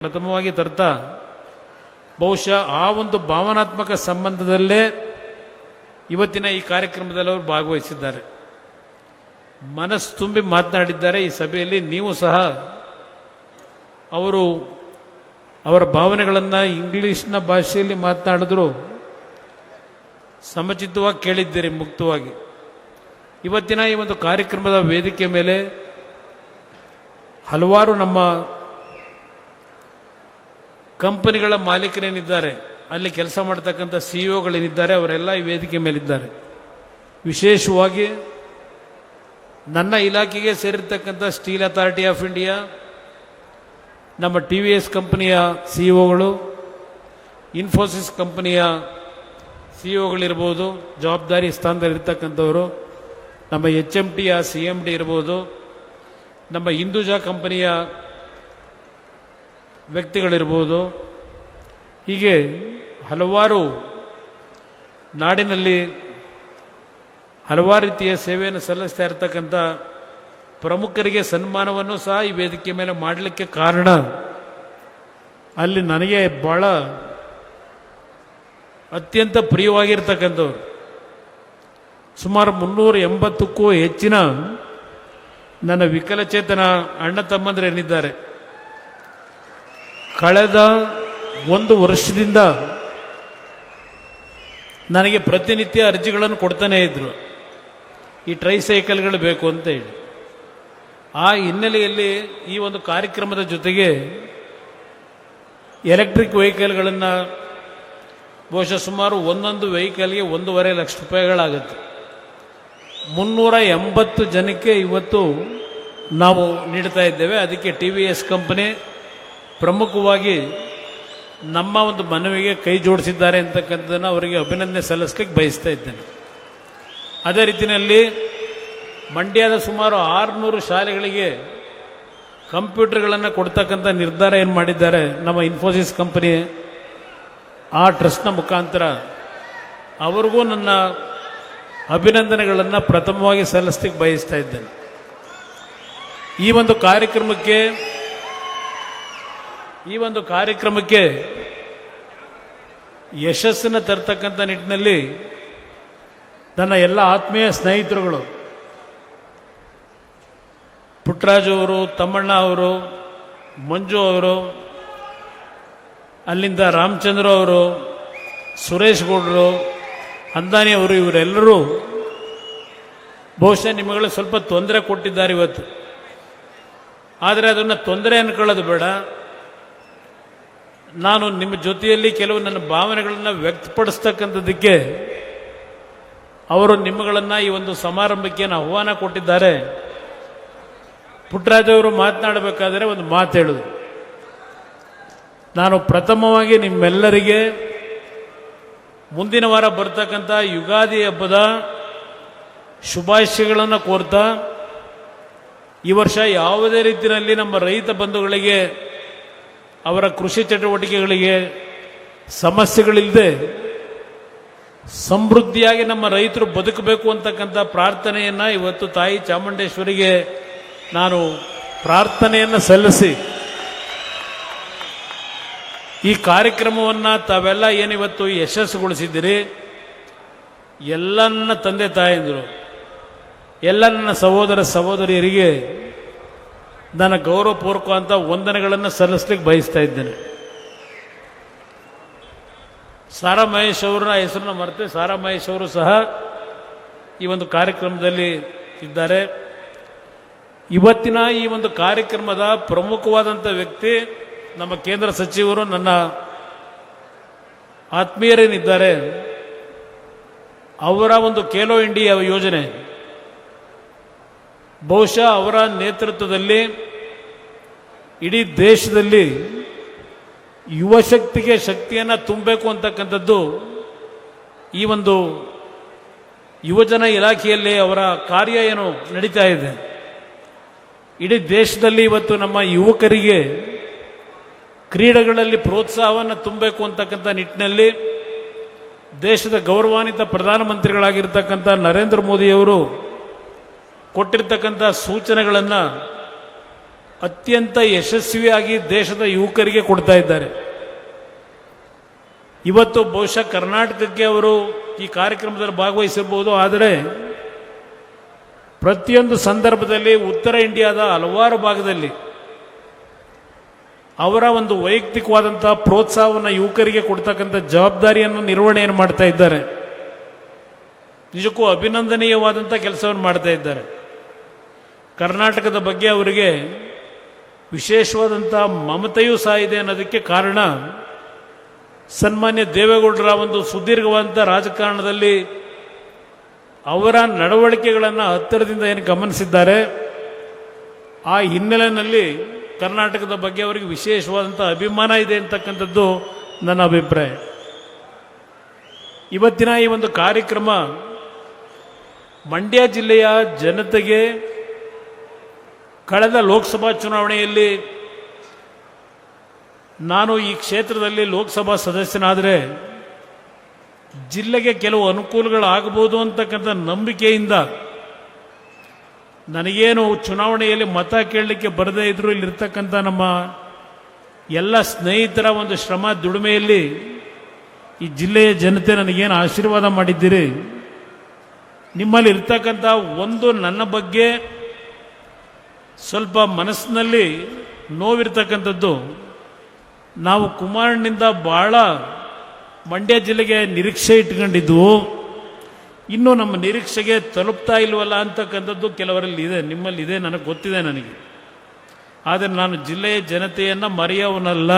ಪ್ರಥಮವಾಗಿ ತರ್ತಾ ಬಹುಶಃ ಆ ಒಂದು ಭಾವನಾತ್ಮಕ ಸಂಬಂಧದಲ್ಲೇ ಇವತ್ತಿನ ಈ ಕಾರ್ಯಕ್ರಮದಲ್ಲಿ ಅವರು ಭಾಗವಹಿಸಿದ್ದಾರೆ. ಮನಸ್ಸು ತುಂಬಿ ಮಾತನಾಡಿದ್ದಾರೆ. ಈ ಸಭೆಯಲ್ಲಿ ನೀವು ಸಹ ಅವರ ಭಾವನೆಗಳನ್ನು ಇಂಗ್ಲಿಷ್ನ ಭಾಷೆಯಲ್ಲಿ ಮಾತನಾಡಿದ್ರು ಸಮಚಿತವಾಗಿ ಕೇಳಿದ್ದೀರಿ ಮುಕ್ತವಾಗಿ. ಇವತ್ತಿನ ಈ ಒಂದು ಕಾರ್ಯಕ್ರಮದ ವೇದಿಕೆ ಮೇಲೆ ಹಲವಾರು ನಮ್ಮ ಕಂಪನಿಗಳ ಮಾಲೀಕರೇನಿದ್ದಾರೆ, ಅಲ್ಲಿ ಕೆಲಸ ಮಾಡ್ತಕ್ಕಂಥ ಸಿಇಒಗಳೇನಿದ್ದಾರೆ, ಅವರೆಲ್ಲ ಈ ವೇದಿಕೆ ಮೇಲಿದ್ದಾರೆ. ವಿಶೇಷವಾಗಿ ನನ್ನ ಇಲಾಖೆಗೆ ಸೇರಿರ್ತಕ್ಕಂಥ ಸ್ಟೀಲ್ ಅಥಾರಿಟಿ ಆಫ್ ಇಂಡಿಯಾ, ನಮ್ಮ TVS ಕಂಪನಿಯ ಸಿಇಒಗಳು, ಇನ್ಫೋಸಿಸ್ ಕಂಪನಿಯ ಸಿಇಒಗಳಿರ್ಬೋದು, ಜವಾಬ್ದಾರಿ ಸ್ಥಾನದಲ್ಲಿರ್ತಕ್ಕಂಥವರು, ನಮ್ಮ HMTಯ CMD ಇರ್ಬೋದು, ನಮ್ಮ ಹಿಂದೂಜಾ ಕಂಪನಿಯ ವ್ಯಕ್ತಿಗಳಿರ್ಬೋದು, ಹೀಗೆ ಹಲವಾರು ನಾಡಿನಲ್ಲಿ ಹಲವಾರು ರೀತಿಯ ಸೇವೆಯನ್ನು ಸಲ್ಲಿಸ್ತಾ ಇರತಕ್ಕಂಥ ಪ್ರಮುಖರಿಗೆ ಸನ್ಮಾನವನ್ನು ಸಹ ಈ ವೇದಿಕೆ ಮೇಲೆ ಮಾಡಲಿಕ್ಕೆ ಕಾರಣ, ಅಲ್ಲಿ ನನಗೆ ಬಹಳ ಅತ್ಯಂತ ಪ್ರಿಯವಾಗಿರ್ತಕ್ಕಂಥವ್ರು ಸುಮಾರು 380ಕ್ಕೂ ಹೆಚ್ಚಿನ ನನ್ನ ವಿಕಲಚೇತನ ಅಣ್ಣ ತಮ್ಮಂದರೇನಿದ್ದಾರೆ, ಕಳೆದ 1 ವರ್ಷದಿಂದ ನನಗೆ ಪ್ರತಿನಿತ್ಯ ಅರ್ಜಿಗಳನ್ನು ಕೊಡ್ತಾನೇ ಇದ್ರು, ಈ ಟ್ರೈಸೈಕಲ್ಗಳು ಬೇಕು ಅಂತ ಹೇಳಿ. ಆ ಹಿನ್ನೆಲೆಯಲ್ಲಿ ಈ ಒಂದು ಕಾರ್ಯಕ್ರಮದ ಜೊತೆಗೆ ಎಲೆಕ್ಟ್ರಿಕ್ ವೆಹಿಕಲ್ಗಳನ್ನು ಬಹುಶಃ ಸುಮಾರು ಒಂದೊಂದು ವೆಹಿಕಲ್ಗೆ 1.5 ಲಕ್ಷ ರೂಪಾಯಿಗಳಾಗುತ್ತೆ. 380 ಜನಕ್ಕೆ ಇವತ್ತು ನಾವು ನೀಡ್ತಾ ಇದ್ದೇವೆ. ಅದಕ್ಕೆ TVS ಕಂಪನಿ ಪ್ರಮುಖವಾಗಿ ನಮ್ಮ ಒಂದು ಮನವಿಗೆ ಕೈ ಜೋಡಿಸಿದ್ದಾರೆ ಅಂತಕ್ಕಂಥದ್ದನ್ನು ಅವರಿಗೆ ಅಭಿನಂದನೆ ಸಲ್ಲಿಸಲಿಕ್ಕೆ ಬಯಸ್ತಾ ಇದ್ದೇನೆ. ಅದೇ ರೀತಿಯಲ್ಲಿ ಮಂಡ್ಯದ ಸುಮಾರು 600 ಶಾಲೆಗಳಿಗೆ ಕಂಪ್ಯೂಟರ್ಗಳನ್ನು ಕೊಡ್ತಕ್ಕಂಥ ನಿರ್ಧಾರ ಏನು ಮಾಡಿದ್ದಾರೆ ನಮ್ಮ ಇನ್ಫೋಸಿಸ್ ಕಂಪನಿ, ಆ ಟ್ರಸ್ಟ್ನ ಮುಖಾಂತರ ಅವ್ರಿಗೂ ನನ್ನ ಅಭಿನಂದನೆಗಳನ್ನು ಪ್ರಥಮವಾಗಿ ಸಲ್ಲಿಸಲಿಕ್ಕೆ ಬಯಸ್ತಾ ಇದ್ದೇನೆ. ಈ ಒಂದು ಕಾರ್ಯಕ್ರಮಕ್ಕೆ ಯಶಸ್ಸನ್ನು ತರ್ತಕ್ಕಂಥ ನಿಟ್ಟಿನಲ್ಲಿ ನನ್ನ ಎಲ್ಲ ಆತ್ಮೀಯ ಸ್ನೇಹಿತರುಗಳು, ಪುಟ್ಟರಾಜು ಅವರು, ತಮ್ಮಣ್ಣ ಅವರು, ಮಂಜು ಅವರು, ಅಲ್ಲಿಂದ ರಾಮಚಂದ್ರ ಅವರು, ಸುರೇಶ್ ಗೌಡರು, ಅಂದಾನಿ ಅವರು, ಇವರೆಲ್ಲರೂ ಬಹುಶಃ ನಿಮಗೆ ಸ್ವಲ್ಪ ತೊಂದರೆ ಕೊಟ್ಟಿದ್ದಾರೆ ಇವತ್ತು. ಆದರೆ ಅದನ್ನು ತೊಂದರೆ ಅನ್ಕೊಳ್ಳೋದು ಬೇಡ. ನಾನು ನಿಮ್ಮ ಜೊತೆಯಲ್ಲಿ ಕೆಲವು ನನ್ನ ಭಾವನೆಗಳನ್ನು ವ್ಯಕ್ತಪಡಿಸ್ತಕ್ಕಂಥದ್ದಕ್ಕೆ ಅವರು ನಿಮ್ಮಗಳನ್ನು ಈ ಒಂದು ಸಮಾರಂಭಕ್ಕೆ ಆಹ್ವಾನ ಕೊಟ್ಟಿದ್ದಾರೆ. ಪುಟ್ಟರಾಜವರು ಮಾತನಾಡಬೇಕಾದರೆ ಒಂದು ಮಾತು ಹೇಳುದು, ನಾನು ಪ್ರಥಮವಾಗಿ ನಿಮ್ಮೆಲ್ಲರಿಗೆ ಮುಂದಿನ ವಾರ ಬರ್ತಕ್ಕಂಥ ಯುಗಾದಿ ಹಬ್ಬದ ಶುಭಾಶಯಗಳನ್ನು ಕೋರ್ತಾ, ಈ ವರ್ಷ ಯಾವುದೇ ರೀತಿಯಲ್ಲಿ ನಮ್ಮ ರೈತ ಬಂಧುಗಳಿಗೆ ಅವರ ಕೃಷಿ ಚಟುವಟಿಕೆಗಳಿಗೆ ಸಮಸ್ಯೆಗಳಿಲ್ಲದೆ ಸಮೃದ್ಧಿಯಾಗಿ ನಮ್ಮ ರೈತರು ಬದುಕಬೇಕು ಅಂತಕ್ಕಂಥ ಪ್ರಾರ್ಥನೆಯನ್ನು ಇವತ್ತು ತಾಯಿ ಚಾಮುಂಡೇಶ್ವರಿಗೆ ನಾನು ಪ್ರಾರ್ಥನೆಯನ್ನು ಸಲ್ಲಿಸಿ, ಈ ಕಾರ್ಯಕ್ರಮವನ್ನು ತಾವೆಲ್ಲ ಏನಿವತ್ತು ಯಶಸ್ಸುಗೊಳಿಸಿದ್ದೀರಿ, ಎಲ್ಲ ನನ್ನ ತಂದೆ ತಾಯಂದಿರು, ಎಲ್ಲ ನನ್ನ ಸಹೋದರ ಸಹೋದರಿಯರಿಗೆ ನನ್ನ ಗೌರವಪೂರ್ವಕವಾದ ವಂದನೆಗಳನ್ನು ಸಲ್ಲಿಸಲಿಕ್ಕೆ ಬಯಸ್ತಾ ಇದ್ದೇನೆ. ಸಾರಾ ಮಹೇಶ್ ಅವರ ಹೆಸರನ್ನು ಮರೆತೆ ಸಾರಾ ಮಹೇಶ್ ಅವರು ಸಹ ಈ ಒಂದು ಕಾರ್ಯಕ್ರಮದಲ್ಲಿ ಇದ್ದಾರೆ. ಇವತ್ತಿನ ಈ ಒಂದು ಕಾರ್ಯಕ್ರಮದ ಪ್ರಮುಖವಾದಂಥ ವ್ಯಕ್ತಿ ನಮ್ಮ ಕೇಂದ್ರ ಸಚಿವರು, ನನ್ನ ಆತ್ಮೀಯರೇನಿದ್ದಾರೆ, ಅವರ ಒಂದು ಖೇಲೋ ಇಂಡಿಯಾ ಯೋಜನೆ, ಬಹುಶಃ ಅವರ ನೇತೃತ್ವದಲ್ಲಿ ಇಡೀ ದೇಶದಲ್ಲಿ ಯುವ ಶಕ್ತಿಗೆ ಶಕ್ತಿಯನ್ನು ತುಂಬಬೇಕು ಅಂತಕ್ಕಂಥದ್ದು ಈ ಒಂದು ಯುವಜನ ಇಲಾಖೆಯಲ್ಲಿ ಅವರ ಕಾರ್ಯ ಏನು ನಡೀತಾ ಇದೆ. ಇಡೀ ದೇಶದಲ್ಲಿ ಇವತ್ತು ನಮ್ಮ ಯುವಕರಿಗೆ ಕ್ರೀಡೆಗಳಲ್ಲಿ ಪ್ರೋತ್ಸಾಹವನ್ನು ತುಂಬಬೇಕು ಅಂತಕ್ಕಂಥ ನಿಟ್ಟಿನಲ್ಲಿ ದೇಶದ ಗೌರವಾನ್ವಿತ ಪ್ರಧಾನಮಂತ್ರಿಗಳಾಗಿರ್ತಕ್ಕಂಥ ನರೇಂದ್ರ ಮೋದಿಯವರು ಕೊಟ್ಟಿರ್ತಕ್ಕಂಥ ಸೂಚನೆಗಳನ್ನು ಅತ್ಯಂತ ಯಶಸ್ವಿಯಾಗಿ ದೇಶದ ಯುವಕರಿಗೆ ಕೊಡ್ತಾ ಇದ್ದಾರೆ. ಇವತ್ತು ಬಹುಶಃ ಕರ್ನಾಟಕಕ್ಕೆ ಅವರು ಈ ಕಾರ್ಯಕ್ರಮದಲ್ಲಿ ಭಾಗವಹಿಸಿರಬಹುದು, ಆದರೆ ಪ್ರತಿಯೊಂದು ಸಂದರ್ಭದಲ್ಲಿ ಉತ್ತರ ಇಂಡಿಯಾದ ಹಲವಾರು ಭಾಗದಲ್ಲಿ ಅವರ ಒಂದು ವೈಯಕ್ತಿಕವಾದಂಥ ಪ್ರೋತ್ಸಾಹವನ್ನು ಯುವಕರಿಗೆ ಕೊಡ್ತಕ್ಕಂಥ ಜವಾಬ್ದಾರಿಯನ್ನು ನಿರ್ವಹಣೆಯನ್ನು ಮಾಡ್ತಾ ಇದ್ದಾರೆ. ನಿಜಕ್ಕೂ ಅಭಿನಂದನೀಯವಾದಂಥ ಕೆಲಸವನ್ನು ಮಾಡ್ತಾ ಇದ್ದಾರೆ. ಕರ್ನಾಟಕದ ಬಗ್ಗೆ ಅವರಿಗೆ ವಿಶೇಷವಾದಂಥ ಮಮತೆಯೂ ಸಹ ಇದೆ ಅನ್ನೋದಕ್ಕೆ ಕಾರಣ ಸನ್ಮಾನ್ಯ ದೇವೇಗೌಡರ ಒಂದು ಸುದೀರ್ಘವಾದಂಥ ರಾಜಕಾರಣದಲ್ಲಿ ಅವರ ನಡವಳಿಕೆಗಳನ್ನು ಹತ್ತಿರದಿಂದ ಏನು ಗಮನಿಸಿದ್ದಾರೆ, ಆ ಹಿನ್ನೆಲೆಯಲ್ಲಿ ಕರ್ನಾಟಕದ ಬಗ್ಗೆ ಅವರಿಗೆ ವಿಶೇಷವಾದಂಥ ಅಭಿಮಾನ ಇದೆ ಅಂತಕ್ಕಂಥದ್ದು ನನ್ನ ಅಭಿಪ್ರಾಯ. ಇವತ್ತಿನ ಈ ಒಂದು ಕಾರ್ಯಕ್ರಮ ಮಂಡ್ಯ ಜಿಲ್ಲೆಯ ಜನತೆಗೆ ಕಳೆದ ಲೋಕಸಭಾ ಚುನಾವಣೆಯಲ್ಲಿ ನಾನು ಈ ಕ್ಷೇತ್ರದಲ್ಲಿ ಲೋಕಸಭಾ ಸದಸ್ಯನಾದರೆ ಜಿಲ್ಲೆಗೆ ಕೆಲವು ಅನುಕೂಲಗಳಾಗಬಹುದು ಅಂತಕ್ಕಂಥ ನಂಬಿಕೆಯಿಂದ ನನಗೇನು ಚುನಾವಣೆಯಲ್ಲಿ ಮತ ಕೇಳಲಿಕ್ಕೆ ಬರದೇ ಇದ್ರೂ ಇಲ್ಲಿರ್ತಕ್ಕಂಥ ನಮ್ಮ ಎಲ್ಲ ಸ್ನೇಹಿತರ ಒಂದು ಶ್ರಮ ದುಡಿಮೆಯಲ್ಲಿ ಈ ಜಿಲ್ಲೆಯ ಜನತೆ ನನಗೇನು ಆಶೀರ್ವಾದ ಮಾಡಿದ್ದೀರಿ, ನಿಮ್ಮಲ್ಲಿ ಇರ್ತಕ್ಕಂಥ ಒಂದು ನನ್ನ ಬಗ್ಗೆ ಸ್ವಲ್ಪ ಮನಸ್ಸಿನಲ್ಲಿ ನೋವಿರ್ತಕ್ಕಂಥದ್ದು, ನಾವು ಕುಮಾರಣ್ಣಿಂದ ಬಹಳ ಮಂಡ್ಯ ಜಿಲ್ಲೆಗೆ ನಿರೀಕ್ಷೆ ಇಟ್ಕೊಂಡಿದ್ವು, ಇನ್ನೂ ನಮ್ಮ ನಿರೀಕ್ಷೆಗೆ ತಲುಪ್ತಾ ಇಲ್ವಲ್ಲ ಅಂತಕ್ಕಂಥದ್ದು ಕೆಲವರಲ್ಲಿ ಇದೆ, ನಿಮ್ಮಲ್ಲಿ ಇದೆ, ನನಗೆ ಗೊತ್ತಿದೆ ನನಗೆ. ಆದರೆ ನಾನು ಜಿಲ್ಲೆಯ ಜನತೆಯನ್ನು ಮರೆಯವನಲ್ಲ.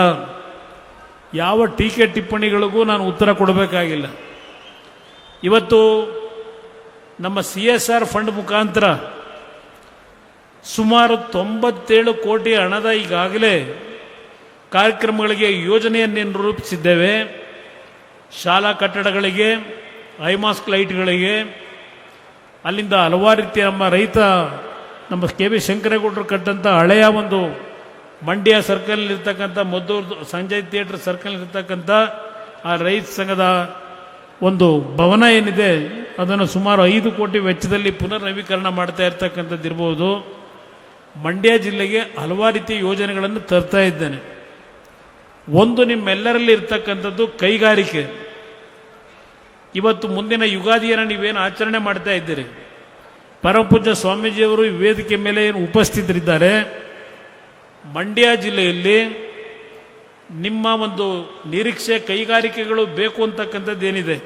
ಯಾವ ಟೀಕೆ ಟಿಪ್ಪಣಿಗಳಿಗೂ ನಾನು ಉತ್ತರ ಕೊಡಬೇಕಾಗಿಲ್ಲ. ಇವತ್ತು ನಮ್ಮ CSR ಫಂಡ್ ಮುಖಾಂತರ ಸುಮಾರು 97 ಕೋಟಿ ಹಣದ ಈಗಾಗಲೇ ಕಾರ್ಯಕ್ರಮಗಳಿಗೆ ಯೋಜನೆಯನ್ನು ರೂಪಿಸಿದ್ದೇವೆ. ಶಾಲಾ ಕಟ್ಟಡಗಳಿಗೆ, ಐಮಾಸ್ಕ್ ಲೈಟ್ಗಳಿಗೆ, ಅಲ್ಲಿಂದ ಹಲವಾರು ರೀತಿಯ ನಮ್ಮ KV ಶಂಕರೇಗೌಡರು ಕಟ್ಟಂಥ ಹಳೆಯ ಒಂದು ಮಂಡ್ಯ ಸರ್ಕಲ್ ಇರ್ತಕ್ಕಂಥ ಮದ್ದೂರು ಸಂಜಯ್ ಥಿಯೇಟರ್ ಸರ್ಕಲ್ ಇರ್ತಕ್ಕಂಥ ಆ ರೈತ ಸಂಘದ ಒಂದು ಭವನ ಏನಿದೆ ಅದನ್ನು ಸುಮಾರು 5 ಕೋಟಿ ವೆಚ್ಚದಲ್ಲಿ ಪುನರ್ ನವೀಕರಣ ಮಾಡ್ತಾ ಇರ್ತಕ್ಕಂಥದ್ದು ಇರ್ಬೋದು. ಮಂಡ್ಯ ಜಿಲ್ಲೆಗೆ ಹಲವಾರು ರೀತಿಯ ಯೋಜನೆಗಳನ್ನು ತರ್ತಾ ಇದ್ದೇನೆ. ಒಂದು ನಿಮ್ಮೆಲ್ಲರಲ್ಲಿ ಇರ್ತಕ್ಕಂಥದ್ದು ಕೈಗಾರಿಕೆ. ಇವತ್ತು ಮುಂದಿನ ಯುಗಾದಿಯನ್ನು ನೀವೇನು ಆಚರಣೆ ಮಾಡ್ತಾ ಇದ್ದೀರಿ, ಪರಮಪೂಜ್ಯ ಸ್ವಾಮೀಜಿಯವರು ಈ ವೇದಿಕೆ ಮೇಲೆ ಏನು ಉಪಸ್ಥಿತರಿದ್ದಾರೆ, ಮಂಡ್ಯ ಜಿಲ್ಲೆಯಲ್ಲಿ ನಿಮ್ಮ ಒಂದು ನಿರೀಕ್ಷೆ ಕೈಗಾರಿಕೆಗಳು ಬೇಕು ಅಂತಕ್ಕಂಥದ್ದು ಏನಿದೆ,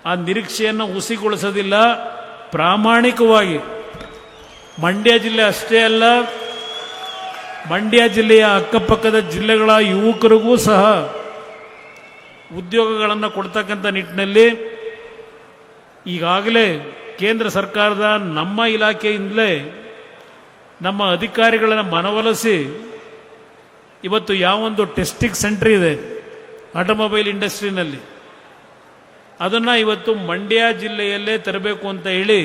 ಆ ನಿರೀಕ್ಷೆಯನ್ನು ಹುಸಿಗೊಳಿಸೋದಿಲ್ಲ. ಪ್ರಾಮಾಣಿಕವಾಗಿ ಮಂಡ್ಯ ಜಿಲ್ಲೆ ಅಷ್ಟೇ ಅಲ್ಲ, ಮಂಡ್ಯ ಜಿಲ್ಲೆಯ ಅಕ್ಕಪಕ್ಕದ ಜಿಲ್ಲೆಗಳ ಯುವಕರಿಗೂ ಸಹ ಉದ್ಯೋಗಗಳನ್ನು ಕೊಡ್ತಕ್ಕಂಥ ನಿಟ್ಟಿನಲ್ಲಿ ಈಗಾಗಲೇ ಕೇಂದ್ರ ಸರ್ಕಾರದ ನಮ್ಮ ಇಲಾಖೆಯಿಂದಲೇ ನಮ್ಮ ಅಧಿಕಾರಿಗಳನ್ನು ಮನವೊಲಿಸಿ ಇವತ್ತು ಯಾವೊಂದು ಟೆಸ್ಟಿಂಗ್ ಸೆಂಟರ್ ಇದೆ ಆಟೋಮೊಬೈಲ್ ಇಂಡಸ್ಟ್ರಿನಲ್ಲಿ, ಅದನ್ನು ಇವತ್ತು ಮಂಡ್ಯ ಜಿಲ್ಲೆಯಲ್ಲೇ ತರಬೇಕು ಅಂತ ಹೇಳಿ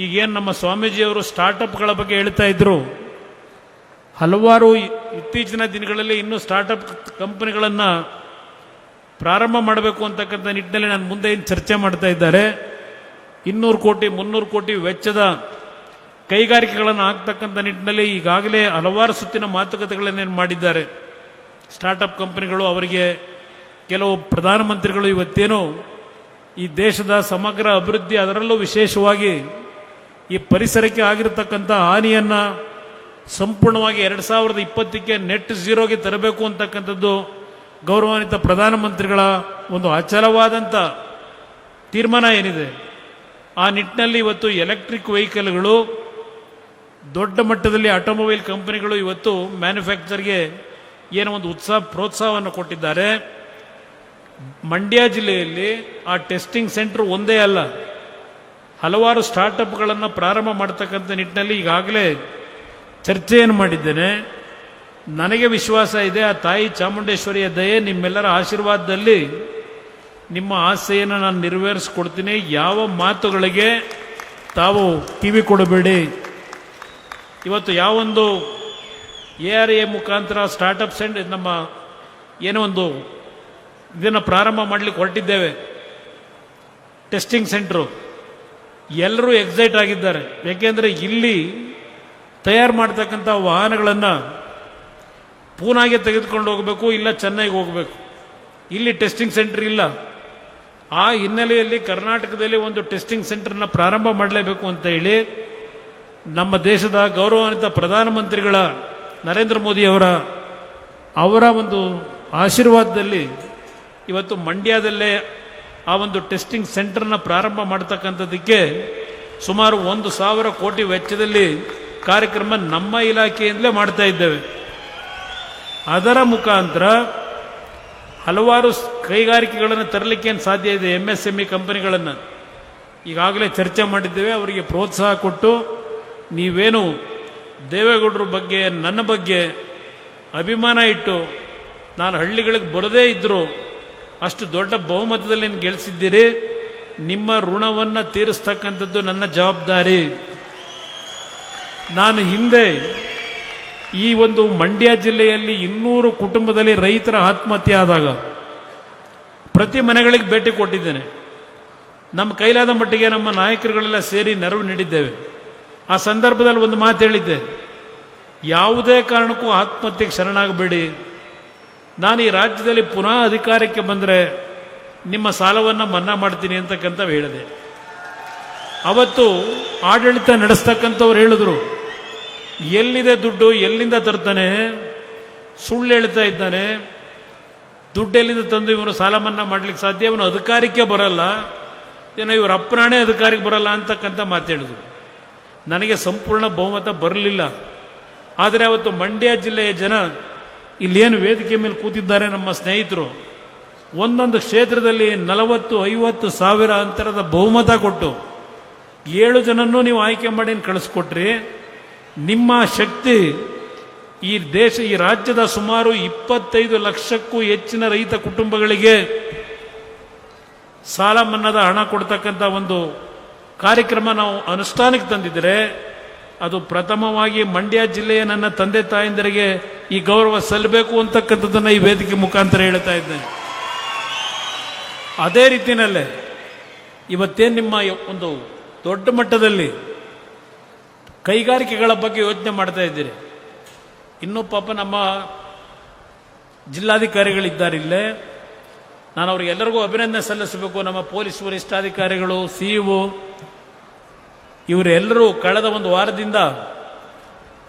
ಈಗೇನು ನಮ್ಮ ಸ್ವಾಮೀಜಿಯವರು ಸ್ಟಾರ್ಟಪ್ಗಳ ಬಗ್ಗೆ ಹೇಳ್ತಾ ಇದ್ರು, ಹಲವಾರು ಇತ್ತೀಚಿನ ದಿನಗಳಲ್ಲಿ ಇನ್ನೂ ಸ್ಟಾರ್ಟಪ್ ಕಂಪನಿಗಳನ್ನು ಪ್ರಾರಂಭ ಮಾಡಬೇಕು ಅಂತಕ್ಕಂಥ ನಿಟ್ಟಿನಲ್ಲಿ ನಾನು ಮುಂದೆ ಏನು ಚರ್ಚೆ ಮಾಡ್ತಾ ಇದ್ದಾರೆ. 200 ಕೋಟಿ 300 ಕೋಟಿ ವೆಚ್ಚದ ಕೈಗಾರಿಕೆಗಳನ್ನು ಹಾಕ್ತಕ್ಕಂಥ ನಿಟ್ಟಿನಲ್ಲಿ ಈಗಾಗಲೇ ಹಲವಾರು ಸುತ್ತಿನ ಮಾತುಕತೆಗಳನ್ನೇನು ಮಾಡಿದ್ದಾರೆ ಸ್ಟಾರ್ಟಪ್ ಕಂಪನಿಗಳು. ಅವರಿಗೆ ಕೆಲವು ಪ್ರಧಾನಮಂತ್ರಿಗಳು ಇವತ್ತೇನು ಈ ದೇಶದ ಸಮಗ್ರ ಅಭಿವೃದ್ಧಿ, ಅದರಲ್ಲೂ ವಿಶೇಷವಾಗಿ ಈ ಪರಿಸರಕ್ಕೆ ಆಗಿರತಕ್ಕಂಥ ಹಾನಿಯನ್ನು ಸಂಪೂರ್ಣವಾಗಿ 2020ಕ್ಕೆ ನೆಟ್ ಝೀರೋಗೆ ತರಬೇಕು ಅಂತಕ್ಕಂಥದ್ದು ಗೌರವಾನ್ವಿತ ಪ್ರಧಾನಮಂತ್ರಿಗಳ ಒಂದು ಅಚಲವಾದಂಥ ತೀರ್ಮಾನ ಏನಿದೆ, ಆ ನಿಟ್ಟಿನಲ್ಲಿ ಇವತ್ತು ಎಲೆಕ್ಟ್ರಿಕ್ ವೆಹಿಕಲ್ಗಳು ದೊಡ್ಡ ಮಟ್ಟದಲ್ಲಿ ಆಟೋಮೊಬೈಲ್ ಕಂಪನಿಗಳು ಇವತ್ತು ಮ್ಯಾನುಫ್ಯಾಕ್ಚರ್ಗೆ ಏನೋ ಒಂದು ಪ್ರೋತ್ಸಾಹವನ್ನು ಕೊಟ್ಟಿದ್ದಾರೆ. ಮಂಡ್ಯ ಜಿಲ್ಲೆಯಲ್ಲಿ ಆ ಟೆಸ್ಟಿಂಗ್ ಸೆಂಟರ್ ಒಂದೇ ಅಲ್ಲ, ಹಲವಾರು ಸ್ಟಾರ್ಟಪ್ಗಳನ್ನು ಪ್ರಾರಂಭ ಮಾಡ್ತಕ್ಕಂಥ ನಿಟ್ಟಿನಲ್ಲಿ ಈಗಾಗಲೇ ಚರ್ಚೆಯನ್ನು ಮಾಡಿದ್ದೇನೆ. ನನಗೆ ವಿಶ್ವಾಸ ಇದೆ, ಆ ತಾಯಿ ಚಾಮುಂಡೇಶ್ವರಿಯ ದಯೆ, ನಿಮ್ಮೆಲ್ಲರ ಆಶೀರ್ವಾದದಲ್ಲಿ ನಿಮ್ಮ ಆಸೆಯನ್ನು ನಾನು ನೆರವೇರಿಸ್ಕೊಡ್ತೀನಿ. ಯಾವ ಮಾತುಗಳಿಗೆ ತಾವು ಕಿವಿ ಕೊಡಬೇಡಿ. ಇವತ್ತು ಯಾವೊಂದು ARA ಮುಖಾಂತರ ಸ್ಟಾರ್ಟಪ್ ಸೆಂಟರ್ ನಮ್ಮ ಏನೋ ಒಂದು ಇದನ್ನು ಪ್ರಾರಂಭ ಮಾಡಲಿಕ್ಕೆ ಹೊರಟಿದ್ದೇವೆ, ಟೆಸ್ಟಿಂಗ್ ಸೆಂಟ್ರು, ಎಲ್ಲರೂ ಎಕ್ಸೈಟ್ ಆಗಿದ್ದಾರೆ. ಯಾಕೆಂದರೆ ಇಲ್ಲಿ ತಯಾರು ಮಾಡ್ತಕ್ಕಂಥ ವಾಹನಗಳನ್ನು ಪೂನಾಗೆ ತೆಗೆದುಕೊಂಡು ಹೋಗಬೇಕು, ಇಲ್ಲ ಚೆನ್ನೈಗೆ ಹೋಗಬೇಕು. ಇಲ್ಲಿ ಟೆಸ್ಟಿಂಗ್ ಸೆಂಟರ್ ಇಲ್ಲ. ಆ ಹಿನ್ನೆಲೆಯಲ್ಲಿ ಕರ್ನಾಟಕದಲ್ಲಿ ಒಂದು ಟೆಸ್ಟಿಂಗ್ ಸೆಂಟರ್ನ ಪ್ರಾರಂಭ ಮಾಡಲೇಬೇಕು ಅಂತ ಹೇಳಿ ನಮ್ಮ ದೇಶದ ಗೌರವಾನ್ವಿತ ಪ್ರಧಾನಮಂತ್ರಿಗಳ ನರೇಂದ್ರ ಮೋದಿ ಅವರ ಒಂದು ಆಶೀರ್ವಾದದಲ್ಲಿ ಇವತ್ತು ಮಂಡ್ಯದಲ್ಲೇ ಆ ಒಂದು ಟೆಸ್ಟಿಂಗ್ ಸೆಂಟರ್ನ ಪ್ರಾರಂಭ ಮಾಡ್ತಕ್ಕಂಥದ್ದಕ್ಕೆ ಸುಮಾರು 1,000 ಕೋಟಿ ವೆಚ್ಚದಲ್ಲಿ ಕಾರ್ಯಕ್ರಮ ನಮ್ಮ ಇಲಾಖೆಯಿಂದಲೇ ಮಾಡ್ತಾ ಇದ್ದೇವೆ. ಅದರ ಮುಖಾಂತರ ಹಲವಾರು ಕೈಗಾರಿಕೆಗಳನ್ನು ತರಲಿಕ್ಕೆ ಸಾಧ್ಯ ಇದೆ. MSME ಕಂಪನಿಗಳನ್ನು ಈಗಾಗಲೇ ಚರ್ಚೆ ಮಾಡಿದ್ದೇವೆ. ಅವರಿಗೆ ಪ್ರೋತ್ಸಾಹ ಕೊಟ್ಟು ನೀವೇನು ದೇವೇಗೌಡರ ಬಗ್ಗೆ ನನ್ನ ಬಗ್ಗೆ ಅಭಿಮಾನ ಇಟ್ಟು ನಾನು ಹಳ್ಳಿಗಳಿಗೆ ಬರದೇ ಇದ್ದರೂ ಅಷ್ಟು ದೊಡ್ಡ ಬಹುಮತದಲ್ಲಿ ನೀವು ಗೆಲ್ಲಿಸಿದ್ದೀರಿ. ನಿಮ್ಮ ಋಣವನ್ನು ತೀರಿಸ್ತಕ್ಕಂಥದ್ದು ನನ್ನ ಜವಾಬ್ದಾರಿ. ನಾನು ಹಿಂದೆ ಈ ಒಂದು ಮಂಡ್ಯ ಜಿಲ್ಲೆಯಲ್ಲಿ 200 ಕುಟುಂಬದಲ್ಲಿ ರೈತರ ಆತ್ಮಹತ್ಯೆ ಆದಾಗ ಪ್ರತಿ ಮನೆಗಳಿಗೆ ಭೇಟಿ ಕೊಟ್ಟಿದ್ದೇನೆ. ನಮ್ಮ ಕೈಲಾದ ಮಟ್ಟಿಗೆ ನಮ್ಮ ನಾಯಕರುಗಳೆಲ್ಲ ಸೇರಿ ನೆರವು ನೀಡಿದ್ದೇವೆ. ಆ ಸಂದರ್ಭದಲ್ಲಿ ಒಂದು ಮಾತು ಹೇಳಿದ್ದೆ, ಯಾವುದೇ ಕಾರಣಕ್ಕೂ ಆತ್ಮಹತ್ಯೆಗೆ ಶರಣಾಗಬೇಡಿ. ನಾನು ಈ ರಾಜ್ಯದಲ್ಲಿ ಪುನಃ ಅಧಿಕಾರಕ್ಕೆ ಬಂದರೆ ನಿಮ್ಮ ಸಾಲವನ್ನು ಮನ್ನಾ ಮಾಡ್ತೀನಿ ಅಂತಕ್ಕಂಥ ಹೇಳಿದೆ. ಅವತ್ತು ಆಡಳಿತ ನಡೆಸ್ತಕ್ಕಂಥವ್ರು ಹೇಳಿದ್ರು, ಎಲ್ಲಿದೆ ದುಡ್ಡು, ಎಲ್ಲಿಂದ ತರ್ತಾನೆ, ಸುಳ್ಳು ಹೇಳ್ತಾ ಇದ್ದಾನೆ, ದುಡ್ಡು ಎಲ್ಲಿಂದ ತಂದು ಇವನು ಸಾಲ ಮನ್ನಾ ಮಾಡ್ಲಿಕ್ಕೆ ಸಾಧ್ಯ, ಇವನು ಅಧಿಕಾರಕ್ಕೆ ಬರಲ್ಲ, ಏನೋ ಇವ್ರ ಅಪ್ಪನಾಣೆ ಅಧಿಕಾರಕ್ಕೆ ಬರಲ್ಲ ಅಂತಕ್ಕಂಥ ಮಾತಾಡಿದ್ರು. ನನಗೆ ಸಂಪೂರ್ಣ ಬಹುಮತ ಬರಲಿಲ್ಲ. ಆದರೆ ಅವತ್ತು ಮಂಡ್ಯ ಜಿಲ್ಲೆಯ ಜನ ಇಲ್ಲೇನು ವೇದಿಕೆ ಮೇಲೆ ಕೂತಿದ್ದಾರೆ ನಮ್ಮ ಸ್ನೇಹಿತರು, ಒಂದೊಂದು ಕ್ಷೇತ್ರದಲ್ಲಿ 40-50 ಸಾವಿರ ಅಂತರದ ಬಹುಮತ ಕೊಟ್ಟು 7 ಜನನ್ನೂ ನೀವು ಆಯ್ಕೆ ಮಾಡಿ ಕಳಿಸ್ಕೊಟ್ರಿ. ನಿಮ್ಮ ಶಕ್ತಿ ಈ ರಾಜ್ಯದ ಸುಮಾರು 25 ಲಕ್ಷಕ್ಕೂ ಹೆಚ್ಚಿನ ರೈತ ಕುಟುಂಬಗಳಿಗೆ ಸಾಲ ಮನ್ನಾದ ಹಣ ಕೊಡ್ತಕ್ಕಂಥ ಒಂದು ಕಾರ್ಯಕ್ರಮ ನಾವು ಅನುಷ್ಠಾನಕ್ಕೆ ತಂದಿದ್ದರೆ ಅದು ಪ್ರಥಮವಾಗಿ ಮಂಡ್ಯ ಜಿಲ್ಲೆಯ ನನ್ನ ತಂದೆ ತಾಯಂದಿರಿಗೆ ಈ ಗೌರವ ಸಲ್ಲಬೇಕು ಅಂತಕ್ಕಂಥದ್ದನ್ನು ಈ ವೇದಿಕೆ ಮುಖಾಂತರ ಹೇಳ್ತಾ ಇದ್ದೇನೆ. ಅದೇ ರೀತಿಯಲ್ಲೇ ಇವತ್ತೇನು ನಿಮ್ಮ ಒಂದು ದೊಡ್ಡ ಮಟ್ಟದಲ್ಲಿ ಕೈಗಾರಿಕೆಗಳ ಬಗ್ಗೆ ಯೋಚನೆ ಮಾಡ್ತಾ ಇದ್ದೀರಿ. ಇನ್ನೂ ಪಾಪ ನಮ್ಮ ಜಿಲ್ಲಾಧಿಕಾರಿಗಳಿದ್ದಾರೆ ಇಲ್ಲೇ, ನಾನು ಅವರಿಗೆಲ್ಲರಿಗೂ ಅಭಿನಂದನೆ ಸಲ್ಲಿಸಬೇಕು. ನಮ್ಮ ಪೊಲೀಸ್ ವರಿಷ್ಠಾಧಿಕಾರಿಗಳು, CEO ಇವರೆಲ್ಲರೂ ಕಳೆದ ಒಂದು ವಾರದಿಂದ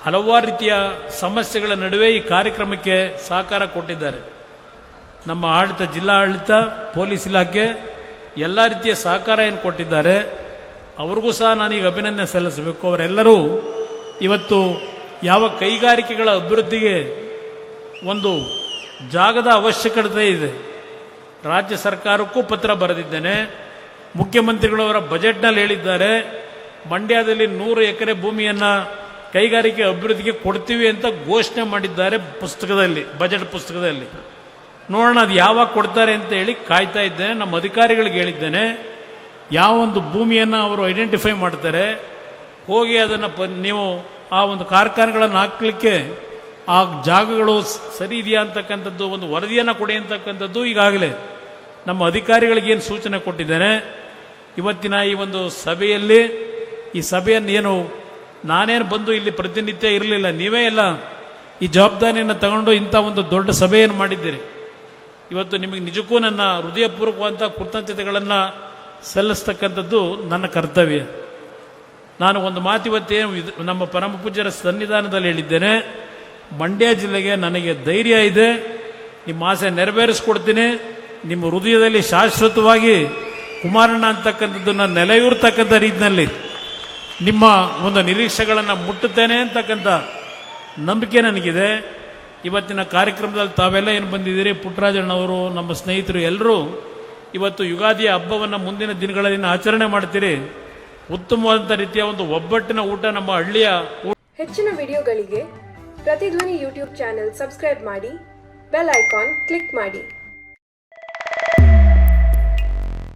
ಹಲವಾರು ರೀತಿಯ ಸಮಸ್ಯೆಗಳ ನಡುವೆ ಈ ಕಾರ್ಯಕ್ರಮಕ್ಕೆ ಸಹಕಾರ ಕೊಟ್ಟಿದ್ದಾರೆ. ನಮ್ಮ ಆಡಳಿತ, ಜಿಲ್ಲಾ ಆಡಳಿತ, ಪೊಲೀಸ್ ಇಲಾಖೆ ಎಲ್ಲ ರೀತಿಯ ಸಹಕಾರ ಏನು ಕೊಟ್ಟಿದ್ದಾರೆ, ಅವ್ರಿಗೂ ಸಹ ನಾನೀಗ ಅಭಿನಂದನೆ ಸಲ್ಲಿಸಬೇಕು. ಅವರೆಲ್ಲರೂ ಇವತ್ತು ಯಾವ ಕೈಗಾರಿಕೆಗಳ ಅಭಿವೃದ್ಧಿಗೆ ಒಂದು ಜಾಗದ ಅವಶ್ಯಕತೆ ಇದೆ, ರಾಜ್ಯ ಸರ್ಕಾರಕ್ಕೂ ಪತ್ರ ಬರೆದಿದ್ದೇನೆ. ಮುಖ್ಯಮಂತ್ರಿಗಳವರ ಬಜೆಟ್ನಲ್ಲಿ ಹೇಳಿದ್ದಾರೆ, ಮಂಡ್ಯದಲ್ಲಿ 100 ಎಕರೆ ಭೂಮಿಯನ್ನು ಕೈಗಾರಿಕೆ ಅಭಿವೃದ್ಧಿಗೆ ಕೊಡ್ತೀವಿ ಅಂತ ಘೋಷಣೆ ಮಾಡಿದ್ದಾರೆ ಪುಸ್ತಕದಲ್ಲಿ, ಬಜೆಟ್ ಪುಸ್ತಕದಲ್ಲಿ. ನೋಡೋಣ ಅದು ಯಾವಾಗ ಕೊಡ್ತಾರೆ ಅಂತ ಹೇಳಿ ಕಾಯ್ತಾ ಇದ್ದೇನೆ. ನಮ್ಮ ಅಧಿಕಾರಿಗಳಿಗೆ ಹೇಳಿದ್ದೇನೆ, ಯಾವ ಒಂದು ಭೂಮಿಯನ್ನು ಅವರು ಐಡೆಂಟಿಫೈ ಮಾಡ್ತಾರೆ, ಹೋಗಿ ಅದನ್ನು ನೀವು ಆ ಒಂದು ಕಾರ್ಖಾನೆಗಳನ್ನು ಹಾಕಲಿಕ್ಕೆ ಆ ಜಾಗಗಳು ಸರಿ ಇದೆಯಾ ಅಂತಕ್ಕಂಥದ್ದು ಒಂದು ವರದಿಯನ್ನು ಕೊಡಿ ಅಂತಕ್ಕಂಥದ್ದು ಈಗಾಗಲೇ ನಮ್ಮ ಅಧಿಕಾರಿಗಳಿಗೇನು ಸೂಚನೆ ಕೊಟ್ಟಿದ್ದೇನೆ. ಇವತ್ತಿನ ಈ ಒಂದು ಸಭೆಯಲ್ಲಿ, ಈ ಸಭೆಯನ್ನು ಏನು ನಾನೇನು ಬಂದು ಇಲ್ಲಿ ಪ್ರತಿನಿತ್ಯ ಇರಲಿಲ್ಲ, ನೀವೇ ಎಲ್ಲ ಈ ಜವಾಬ್ದಾರಿಯನ್ನು ತಗೊಂಡು ಇಂಥ ಒಂದು ದೊಡ್ಡ ಸಭೆಯನ್ನು ಮಾಡಿದ್ದೀರಿ. ಇವತ್ತು ನಿಮಗೆ ನಿಜಕ್ಕೂ ನನ್ನ ಹೃದಯಪೂರ್ವಕವಾದಂಥ ಕೃತಜ್ಞತೆಗಳನ್ನು ಸಲ್ಲಿಸ್ತಕ್ಕಂಥದ್ದು ನನ್ನ ಕರ್ತವ್ಯ. ನಾನು ಒಂದು ಮಾತು ಇವತ್ತೇನು ನಮ್ಮ ಪರಮ ಪೂಜ್ಯರ ಸನ್ನಿಧಾನದಲ್ಲಿ ಹೇಳಿದ್ದೇನೆ, ಮಂಡ್ಯ ಜಿಲ್ಲೆಗೆ ನನಗೆ ಧೈರ್ಯ ಇದೆ, ನಿಮ್ಮ ಆಸೆ ನೆರವೇರಿಸ್ಕೊಡ್ತೀನಿ. ನಿಮ್ಮ ಹೃದಯದಲ್ಲಿ ಶಾಶ್ವತವಾಗಿ ಕುಮಾರಣ್ಣ ಅಂತಕ್ಕಂಥದ್ದನ್ನು ನೆಲೆಯೂರ್ತಕ್ಕಂಥ ರೀತಿಯಲ್ಲಿ ನಿಮ್ಮ ಒಂದು ನಿರೀಕ್ಷೆಗಳನ್ನು ಮುಟ್ಟುತ್ತೇನೆ ಅಂತಕ್ಕಂಥ ನಂಬಿಕೆ ನನಗಿದೆ. ಇವತ್ತಿನ ಕಾರ್ಯಕ್ರಮದಲ್ಲಿ ತಾವೆಲ್ಲ ಏನು ಬಂದಿದ್ದೀರಿ, ಪುಟ್ಟರಾಜಣ್ಣವರು, ನಮ್ಮ ಸ್ನೇಹಿತರು ಎಲ್ಲರೂ ಇವತ್ತು ಯುಗಾದಿಯ ಹಬ್ಬವನ್ನು ಮುಂದಿನ ದಿನಗಳಲ್ಲಿ ಆಚರಣೆ ಮಾಡ್ತೀರಿ. ಉತ್ತಮವಾದಂಥ ರೀತಿಯ ಒಂದು ಒಬ್ಬಟ್ಟಿನ ಊಟ ನಮ್ಮ ಹಳ್ಳಿಯ. ಹೆಚ್ಚಿನ ವಿಡಿಯೋಗಳಿಗೆ ಪ್ರತಿಧ್ವನಿ ಯೂಟ್ಯೂಬ್ ಚಾನೆಲ್ ಸಬ್ಸ್ಕ್ರೈಬ್ ಮಾಡಿ, ಬೆಲ್ ಐಕಾನ್ ಕ್ಲಿಕ್ ಮಾಡಿ.